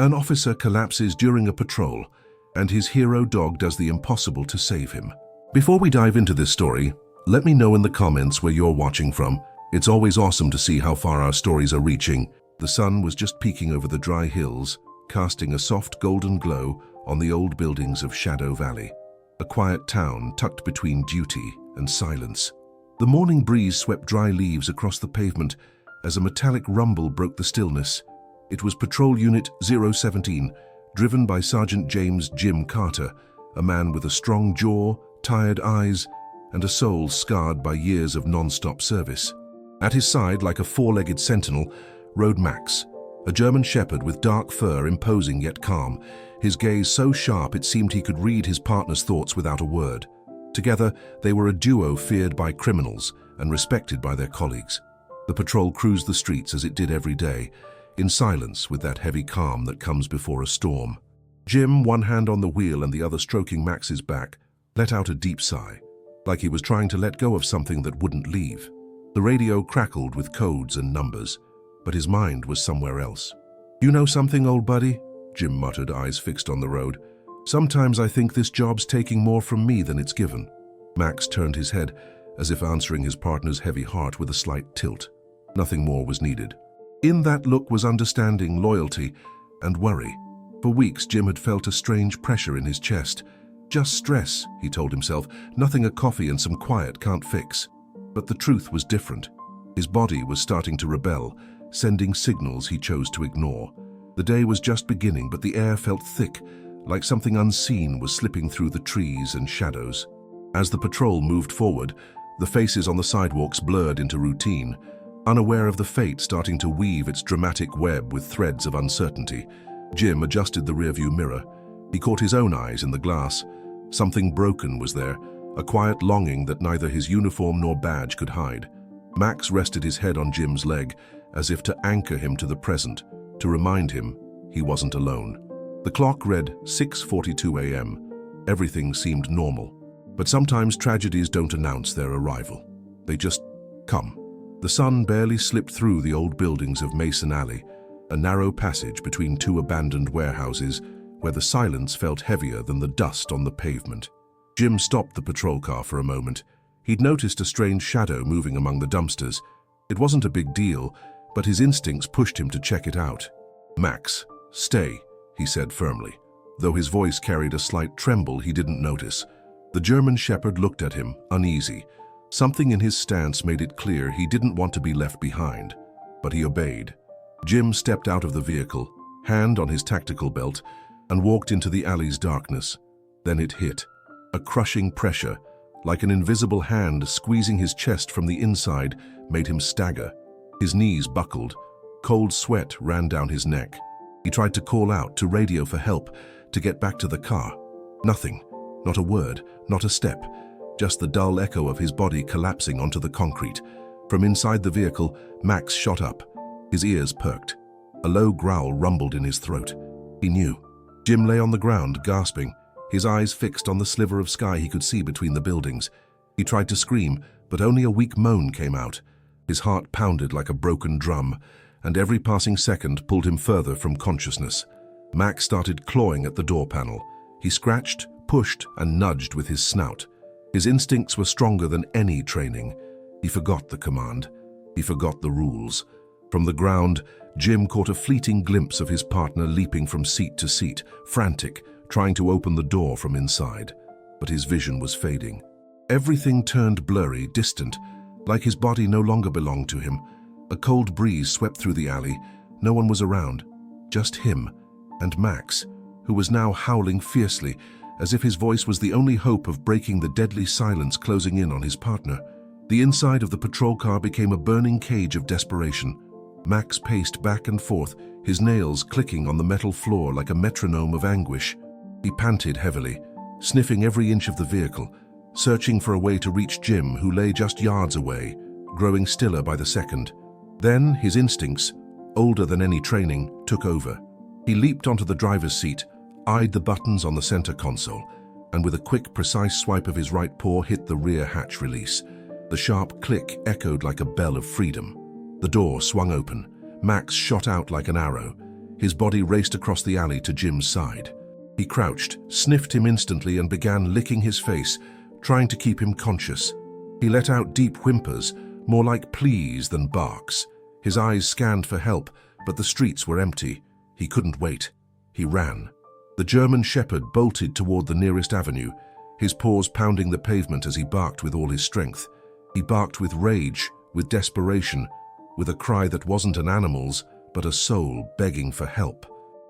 An officer collapses during a patrol, and his hero dog does the impossible to save him. Before we dive into this story, let me know in the comments where you're watching from. It's always awesome to see how far our stories are reaching. The sun was just peeking over the dry hills, casting a soft golden glow on the old buildings of Shadow Valley, a quiet town tucked between duty and silence. The morning breeze swept dry leaves across the pavement as a metallic rumble broke the stillness. It was Patrol Unit 017, driven by Sergeant James Jim Carter, a man with a strong jaw, tired eyes, and a soul scarred by years of non-stop service. At his side, like a four-legged sentinel, rode Max, a German shepherd with dark fur, imposing yet calm, his gaze so sharp it seemed he could read his partner's thoughts without a word. Together, they were a duo feared by criminals and respected by their colleagues. The patrol cruised the streets as it did every day, in silence with that heavy calm that comes before a storm. Jim, one hand on the wheel and the other stroking Max's back, let out a deep sigh, like he was trying to let go of something that wouldn't leave. The radio crackled with codes and numbers, but his mind was somewhere else. "You know something, old buddy?" Jim muttered, eyes fixed on the road. "Sometimes I think this job's taking more from me than it's given." Max turned his head, as if answering his partner's heavy heart with a slight tilt. Nothing more was needed. In that look was understanding, loyalty, and worry. For weeks, Jim had felt a strange pressure in his chest. Just stress, he told himself, nothing a coffee and some quiet can't fix. But the truth was different. His body was starting to rebel, sending signals he chose to ignore. The day was just beginning, but the air felt thick, like something unseen was slipping through the trees and shadows. As the patrol moved forward, the faces on the sidewalks blurred into routine, unaware of the fate starting to weave its dramatic web with threads of uncertainty. Jim adjusted the rearview mirror. He caught his own eyes in the glass. Something broken was there, a quiet longing that neither his uniform nor badge could hide. Max rested his head on Jim's leg, as if to anchor him to the present, to remind him he wasn't alone. The clock read 6:42 a.m. Everything seemed normal. But sometimes tragedies don't announce their arrival. They just come. The sun barely slipped through the old buildings of Mason Alley, a narrow passage between two abandoned warehouses where the silence felt heavier than the dust on the pavement. Jim stopped the patrol car for a moment. He'd noticed a strange shadow moving among the dumpsters. It wasn't a big deal, but his instincts pushed him to check it out. "Max, stay," he said firmly. Though his voice carried a slight tremble, he didn't notice. The German shepherd looked at him, uneasy. Something in his stance made it clear he didn't want to be left behind. But he obeyed. Jim stepped out of the vehicle, hand on his tactical belt, and walked into the alley's darkness. Then it hit. A crushing pressure, like an invisible hand squeezing his chest from the inside, made him stagger. His knees buckled. Cold sweat ran down his neck. He tried to call out, to radio for help, to get back to the car. Nothing. Not a word, not a step. Just the dull echo of his body collapsing onto the concrete. From inside the vehicle, Max shot up. His ears perked. A low growl rumbled in his throat. He knew. Jim lay on the ground, gasping, his eyes fixed on the sliver of sky he could see between the buildings. He tried to scream, but only a weak moan came out. His heart pounded like a broken drum, and every passing second pulled him further from consciousness. Max started clawing at the door panel. He scratched, pushed, and nudged with his snout. His instincts were stronger than any training. He forgot the command. He forgot the rules. From the ground, Jim caught a fleeting glimpse of his partner leaping from seat to seat, frantic, trying to open the door from inside. But his vision was fading. Everything turned blurry, distant, like his body no longer belonged to him. A cold breeze swept through the alley. No one was around. Just him and Max, who was now howling fiercely, as if his voice was the only hope of breaking the deadly silence closing in on his partner. The inside of the patrol car became a burning cage of desperation. Max paced back and forth, his nails clicking on the metal floor like a metronome of anguish. He panted heavily, sniffing every inch of the vehicle, searching for a way to reach Jim, who lay just yards away, growing stiller by the second. Then his instincts, older than any training, took over. He leaped onto the driver's seat, eyed the buttons on the center console, and with a quick, precise swipe of his right paw hit the rear hatch release. The sharp click echoed like a bell of freedom. The door swung open. Max shot out like an arrow. His body raced across the alley to Jim's side. He crouched, sniffed him instantly, and began licking his face, trying to keep him conscious. He let out deep whimpers, more like pleas than barks. His eyes scanned for help, but the streets were empty. He couldn't wait. He ran. The German shepherd bolted toward the nearest avenue, his paws pounding the pavement as he barked with all his strength. He barked with rage, with desperation, with a cry that wasn't an animal's, but a soul begging for help.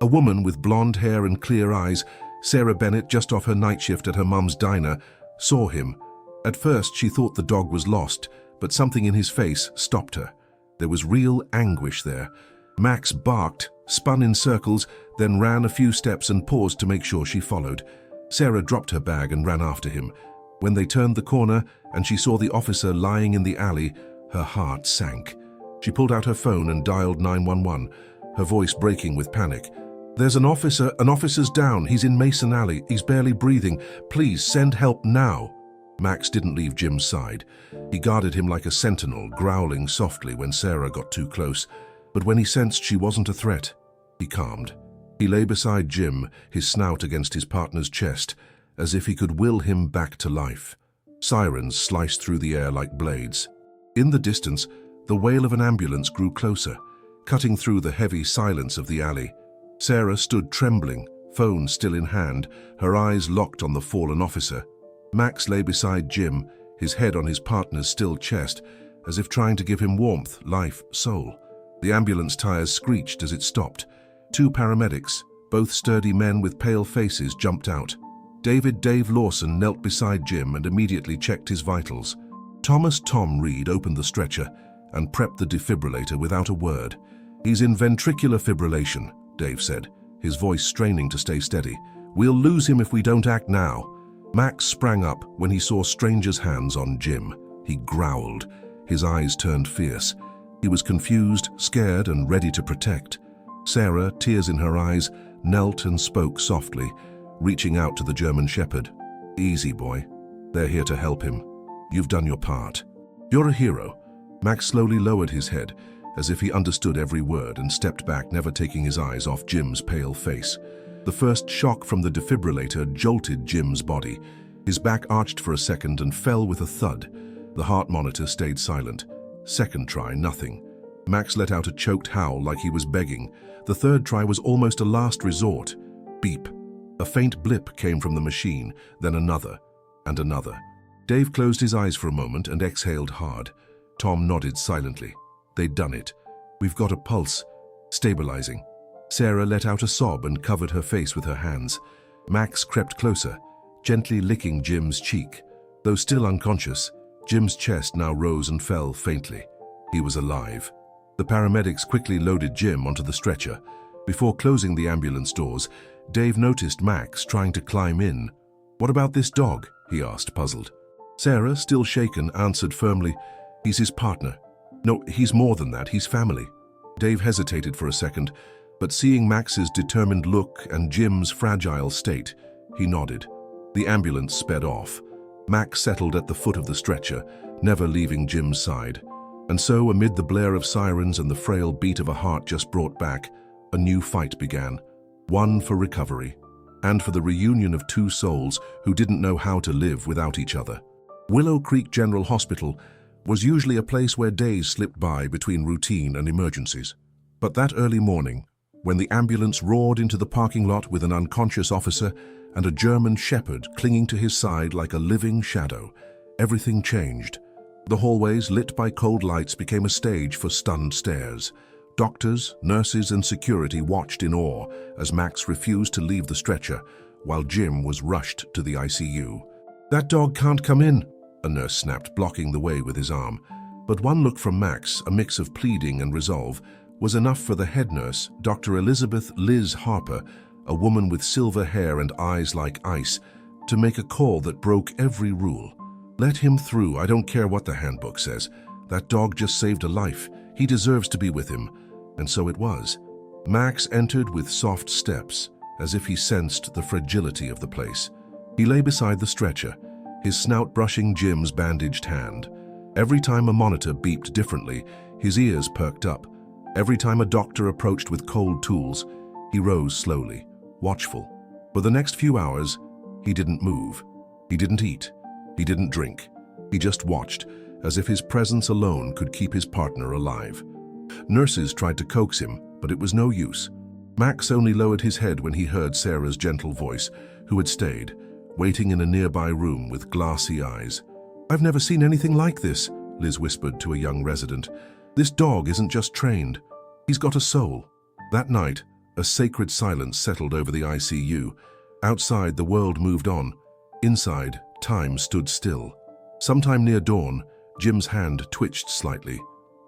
A woman with blonde hair and clear eyes, Sarah Bennett, just off her night shift at her mum's diner, saw him. At first she thought the dog was lost, but something in his face stopped her. There was real anguish there. Max barked, spun in circles, then ran a few steps and paused to make sure she followed. Sarah dropped her bag and ran after him. When they turned the corner and she saw the officer lying in the alley, her heart sank. She pulled out her phone and dialed 911, her voice breaking with panic. "There's an officer's down. He's in Mason Alley. He's barely breathing. Please send help now." Max didn't leave Jim's side. He guarded him like a sentinel, growling softly when Sarah got too close. But when he sensed she wasn't a threat, he calmed. He lay beside Jim, his snout against his partner's chest, as if he could will him back to life. Sirens sliced through the air like blades. In the distance, the wail of an ambulance grew closer, cutting through the heavy silence of the alley. Sarah stood trembling, phone still in hand, her eyes locked on the fallen officer. Max lay beside Jim, his head on his partner's still chest, as if trying to give him warmth, life, soul. The ambulance tires screeched as it stopped. Two paramedics, both sturdy men with pale faces, jumped out. Dave Lawson knelt beside Jim and immediately checked his vitals. Thomas Tom Reed opened the stretcher and prepped the defibrillator without a word. "He's in ventricular fibrillation," Dave said, his voice straining to stay steady. "We'll lose him if we don't act now." Max sprang up when he saw strangers' hands on Jim. He growled. His eyes turned fierce. He was confused, scared, and ready to protect. Sarah, tears in her eyes, knelt and spoke softly, reaching out to the German shepherd. "Easy, boy. They're here to help him. You've done your part. You're a hero." Max slowly lowered his head, as if he understood every word, and stepped back, never taking his eyes off Jim's pale face. The first shock from the defibrillator jolted Jim's body. His back arched for a second and fell with a thud. The heart monitor stayed silent. Second try, nothing. Max let out a choked howl like he was begging. The third try was almost a last resort. Beep. A faint blip came from the machine, then another, and another. Dave closed his eyes for a moment and exhaled hard. Tom nodded silently. They'd done it. "We've got a pulse. Stabilizing." Sarah let out a sob and covered her face with her hands. Max crept closer, gently licking Jim's cheek. Though still unconscious, Jim's chest now rose and fell faintly. He was alive. The paramedics quickly loaded Jim onto the stretcher. Before closing the ambulance doors, Dave noticed Max trying to climb in. "What about this dog?" he asked, puzzled. Sarah, still shaken, answered firmly, "He's his partner. No, he's more than that, he's family." Dave hesitated for a second, but seeing Max's determined look and Jim's fragile state, he nodded. The ambulance sped off. Max settled at the foot of the stretcher, never leaving Jim's side. And so, amid the blare of sirens and the frail beat of a heart just brought back, a new fight began. One for recovery, and for the reunion of two souls who didn't know how to live without each other. Willow Creek General Hospital was usually a place where days slipped by between routine and emergencies. But that early morning, when the ambulance roared into the parking lot with an unconscious officer and a German shepherd clinging to his side like a living shadow, everything changed. The hallways, lit by cold lights, became a stage for stunned stares. Doctors, nurses, and security watched in awe as Max refused to leave the stretcher, while Jim was rushed to the ICU. "That dog can't come in," a nurse snapped, blocking the way with his arm. But one look from Max, a mix of pleading and resolve, was enough for the head nurse, Dr. Elizabeth Liz Harper, a woman with silver hair and eyes like ice, to make a call that broke every rule. "Let him through, I don't care what the handbook says. That dog just saved a life. He deserves to be with him." And so it was. Max entered with soft steps, as if he sensed the fragility of the place. He lay beside the stretcher, his snout brushing Jim's bandaged hand. Every time a monitor beeped differently, his ears perked up. Every time a doctor approached with cold tools, he rose slowly, watchful. For the next few hours, he didn't move. He didn't eat. He didn't drink. He just watched, as if his presence alone could keep his partner alive. Nurses tried to coax him, but it was no use. Max only lowered his head when he heard Sarah's gentle voice, who had stayed, waiting in a nearby room with glassy eyes. "I've never seen anything like this," Liz whispered to a young resident. "This dog isn't just trained. He's got a soul." That night, a sacred silence settled over the ICU. Outside, the world moved on. Inside, time stood still. Sometime near dawn, Jim's hand twitched slightly.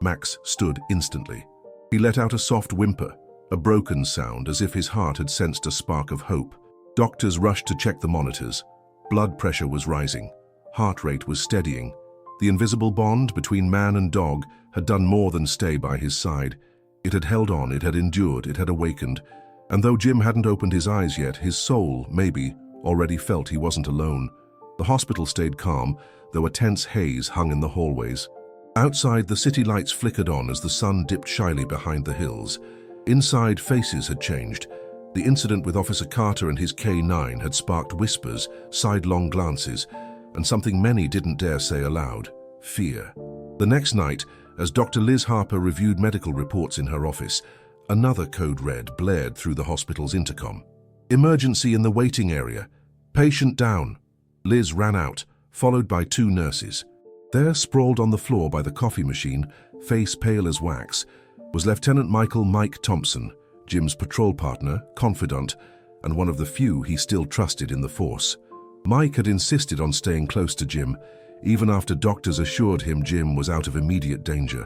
Max stood instantly. He let out a soft whimper, a broken sound as if his heart had sensed a spark of hope. Doctors rushed to check the monitors. Blood pressure was rising. Heart rate was steadying. The invisible bond between man and dog had done more than stay by his side. It had held on, it had endured, it had awakened. And though Jim hadn't opened his eyes yet, his soul, maybe, already felt he wasn't alone. The hospital stayed calm, though a tense haze hung in the hallways. Outside, the city lights flickered on as the sun dipped shyly behind the hills. Inside, faces had changed. The incident with Officer Carter and his K9 had sparked whispers, sidelong glances, and something many didn't dare say aloud: fear. The next night, as Dr. Liz Harper reviewed medical reports in her office, another code red blared through the hospital's intercom. "Emergency in the waiting area. Patient down." Liz ran out, followed by two nurses. There, sprawled on the floor by the coffee machine, face pale as wax, was Lieutenant Michael "Mike" Thompson, Jim's patrol partner, confidant, and one of the few he still trusted in the force. Mike had insisted on staying close to Jim, even after doctors assured him Jim was out of immediate danger.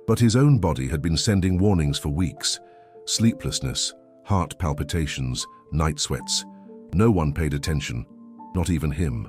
But his own body had been sending warnings for weeks. Sleeplessness, heart palpitations, night sweats. No one paid attention, not even him.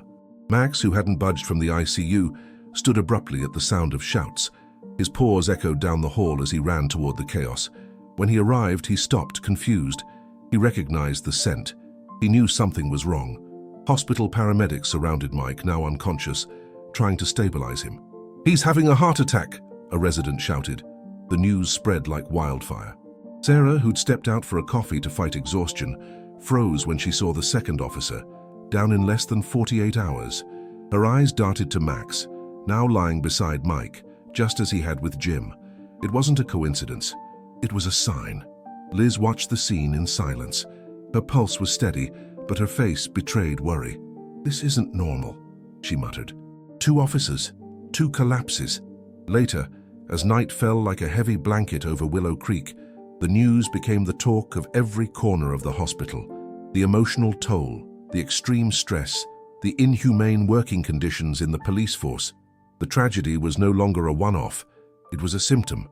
Max, who hadn't budged from the ICU, stood abruptly at the sound of shouts. His paws echoed down the hall as he ran toward the chaos. When he arrived, he stopped, confused. He recognized the scent. He knew something was wrong. Hospital paramedics surrounded Mike, now unconscious, trying to stabilize him. "He's having a heart attack," a resident shouted. The news spread like wildfire. Sarah, who'd stepped out for a coffee to fight exhaustion, froze when she saw the second officer, down in less than 48 hours. Her eyes darted to Max, now lying beside Mike, just as he had with Jim. It wasn't a coincidence. It was a sign. Liz watched the scene in silence. Her pulse was steady, but her face betrayed worry. "This isn't normal," she muttered. 2 officers, 2 collapses. Later, as night fell like a heavy blanket over Willow Creek, the news became the talk of every corner of the hospital. The emotional toll, the extreme stress, the inhumane working conditions in the police force. The tragedy was no longer a one-off. It was a symptom.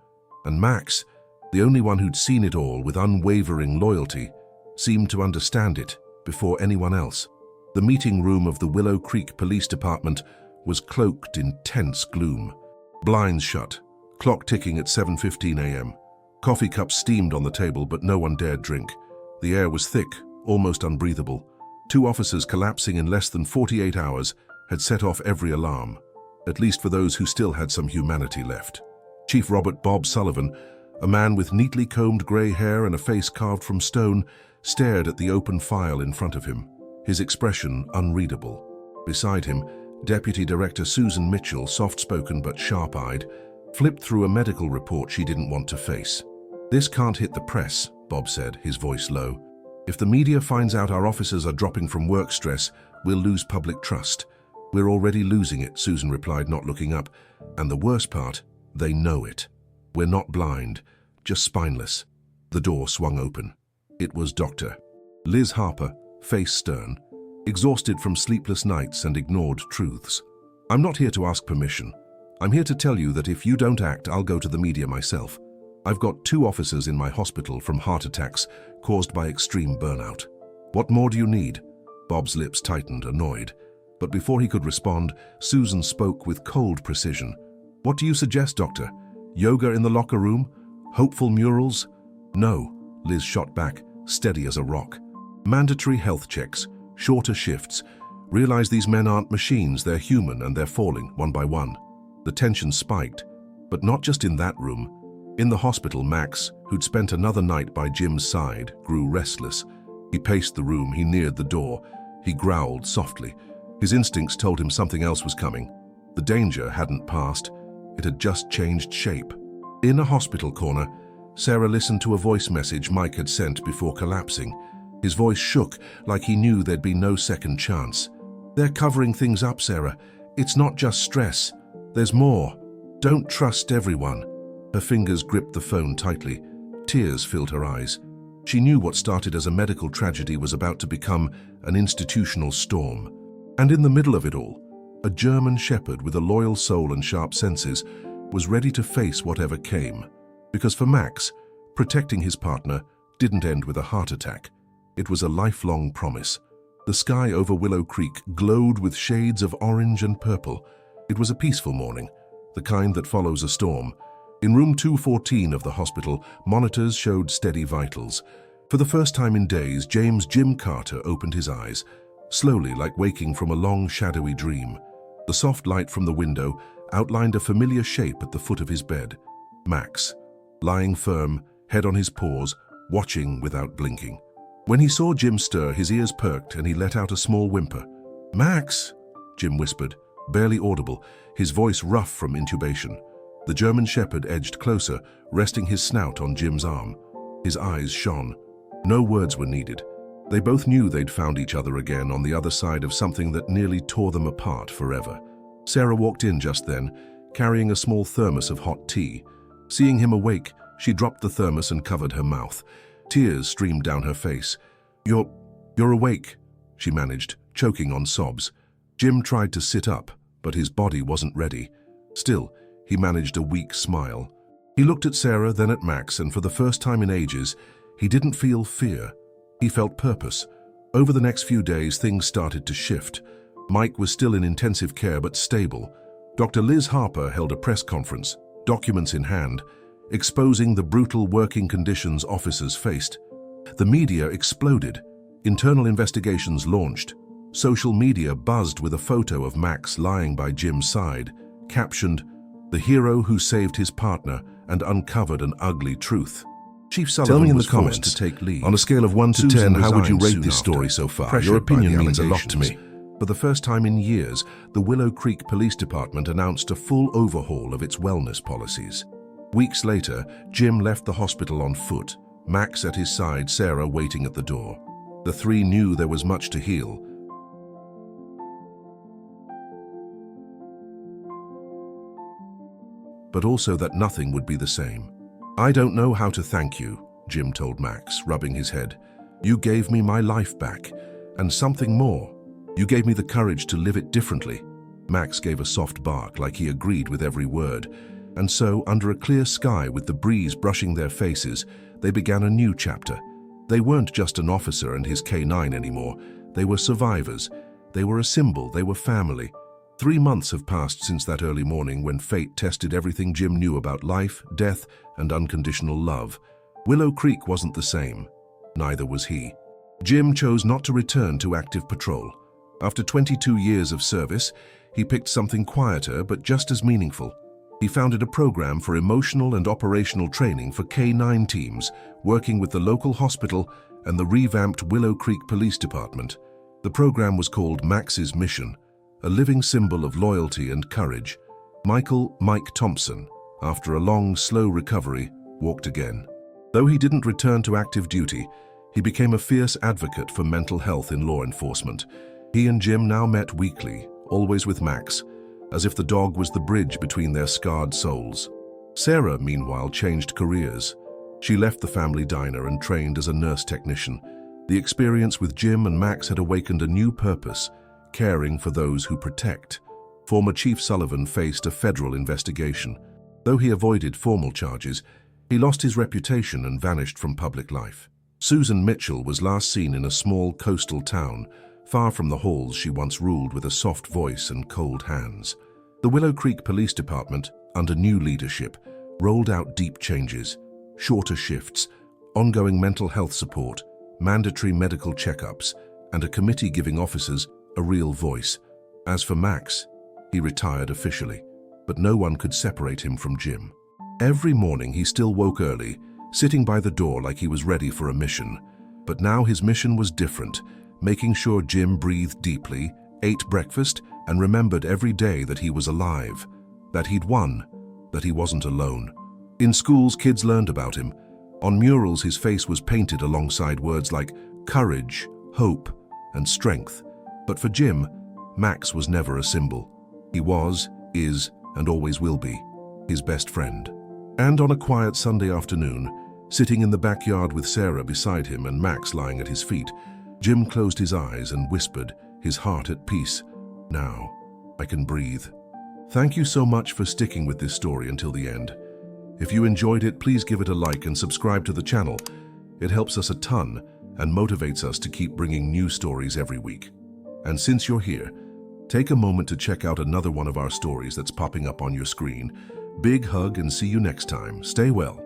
And Max, the only one who'd seen it all with unwavering loyalty, seemed to understand it before anyone else. The meeting room of the Willow Creek Police Department was cloaked in tense gloom. Blinds shut, clock ticking at 7:15 a.m. Coffee cups steamed on the table, but no one dared drink. The air was thick, almost unbreathable. 2 officers collapsing in less than 48 hours had set off every alarm, at least for those who still had some humanity left. Chief Robert "Bob" Sullivan, a man with neatly combed gray hair and a face carved from stone, stared at the open file in front of him, his expression unreadable. Beside him, Deputy Director Susan Mitchell, soft-spoken but sharp-eyed, flipped through a medical report she didn't want to face. "This can't hit the press," Bob said, his voice low. "If the media finds out our officers are dropping from work stress, we'll lose public trust." "We're already losing it," Susan replied, not looking up. "And the worst part, they know it. We're not blind, just spineless." The door swung open. It was Dr. Liz Harper, face stern, exhausted from sleepless nights and ignored truths. "I'm not here to ask permission. I'm here to tell you that if you don't act, I'll go to the media myself. I've got 2 officers in my hospital from heart attacks caused by extreme burnout. What more do you need?" Bob's lips tightened, annoyed. But before he could respond, Susan spoke with cold precision. "What do you suggest, Doctor? Yoga in the locker room? Hopeful murals?" "No," Liz shot back, steady as a rock. "Mandatory health checks, shorter shifts. Realize these men aren't machines, they're human, and they're falling, one by one." The tension spiked, but not just in that room. In the hospital, Max, who'd spent another night by Jim's side, grew restless. He paced the room, he neared the door. He growled softly. His instincts told him something else was coming. The danger hadn't passed. It had just changed shape. In a hospital corner, Sarah listened to a voice message Mike had sent before collapsing. His voice shook like he knew there'd be no second chance. "They're covering things up, Sarah. It's not just stress. There's more. Don't trust everyone." Her fingers gripped the phone tightly. Tears filled her eyes. She knew what started as a medical tragedy was about to become an institutional storm. And in the middle of it all, a German shepherd with a loyal soul and sharp senses was ready to face whatever came. Because for Max, protecting his partner didn't end with a heart attack. It was a lifelong promise. The sky over Willow Creek glowed with shades of orange and purple. It was a peaceful morning, the kind that follows a storm. In room 214 of the hospital, monitors showed steady vitals. For the first time in days, Jim Carter opened his eyes, slowly, like waking from a long, shadowy dream. The soft light from the window outlined a familiar shape at the foot of his bed. Max, lying firm, head on his paws, watching without blinking. When he saw Jim stir, his ears perked and he let out a small whimper. "Max," Jim whispered, barely audible, his voice rough from intubation. The German shepherd edged closer, resting his snout on Jim's arm. His eyes shone. No words were needed. They both knew they'd found each other again on the other side of something that nearly tore them apart forever. Sarah walked in just then, carrying a small thermos of hot tea. Seeing him awake, she dropped the thermos and covered her mouth. Tears streamed down her face. You're awake," she managed, choking on sobs. Jim tried to sit up, but his body wasn't ready. Still, he managed a weak smile. He looked at Sarah, then at Max, and for the first time in ages, he didn't feel fear. He felt purpose. Over the next few days, things started to shift. Mike was still in intensive care, but stable. Dr. Liz Harper held a press conference, documents in hand, exposing the brutal working conditions officers faced. The media exploded. Internal investigations launched. Social media buzzed with a photo of Max lying by Jim's side, captioned, "The hero who saved his partner and uncovered an ugly truth." Chief Sullivan was forced to take lead. On a scale of 1 to 10, how would you rate this story so far? Your opinion means a lot to me. For the first time in years, the Willow Creek Police Department announced a full overhaul of its wellness policies. Weeks later, Jim left the hospital on foot, Max at his side, Sarah waiting at the door. The three knew there was much to heal. But also that nothing would be the same. "I don't know how to thank you," Jim told Max, rubbing his head. "You gave me my life back, and something more. You gave me the courage to live it differently." Max gave a soft bark, like he agreed with every word. And so, under a clear sky with the breeze brushing their faces, they began a new chapter. They weren't just an officer and his K9 anymore. They were survivors. They were a symbol. They were family. 3 months have passed since that early morning when fate tested everything Jim knew about life, death, and unconditional love. Willow Creek wasn't the same. Neither was he. Jim chose not to return to active patrol. After 22 years of service, he picked something quieter but just as meaningful. He founded a program for emotional and operational training for K9 teams, working with the local hospital and the revamped Willow Creek Police Department. The program was called Max's Mission, a living symbol of loyalty and courage. Mike Thompson, after a long, slow recovery, walked again. Though he didn't return to active duty, he became a fierce advocate for mental health in law enforcement. He and Jim now met weekly, always with Max, as if the dog was the bridge between their scarred souls. Sarah, meanwhile, changed careers. She left the family diner and trained as a nurse technician. The experience with Jim and Max had awakened a new purpose, caring for those who protect. Former Chief Sullivan faced a federal investigation. Though he avoided formal charges, he lost his reputation and vanished from public life. Susan Mitchell was last seen in a small coastal town, far from the halls she once ruled with a soft voice and cold hands. The Willow Creek Police Department, under new leadership, rolled out deep changes, shorter shifts, ongoing mental health support, mandatory medical checkups, and a committee giving officers a real voice. As for Max, he retired officially, but no one could separate him from Jim. Every morning he still woke early, sitting by the door like he was ready for a mission. But now his mission was different, making sure Jim breathed deeply, ate breakfast, and remembered every day that he was alive, that he'd won, that he wasn't alone. In schools, kids learned about him. On murals, his face was painted alongside words like courage, hope, and strength. But for Jim, Max was never a symbol. He was, is, and always will be his best friend. And on a quiet Sunday afternoon, sitting in the backyard with Sarah beside him and Max lying at his feet, Jim closed his eyes and whispered, his heart at peace, "Now, I can breathe." Thank you so much for sticking with this story until the end. If you enjoyed it, please give it a like and subscribe to the channel. It helps us a ton and motivates us to keep bringing new stories every week. And since you're here, take a moment to check out another one of our stories that's popping up on your screen. Big hug and see you next time. Stay well.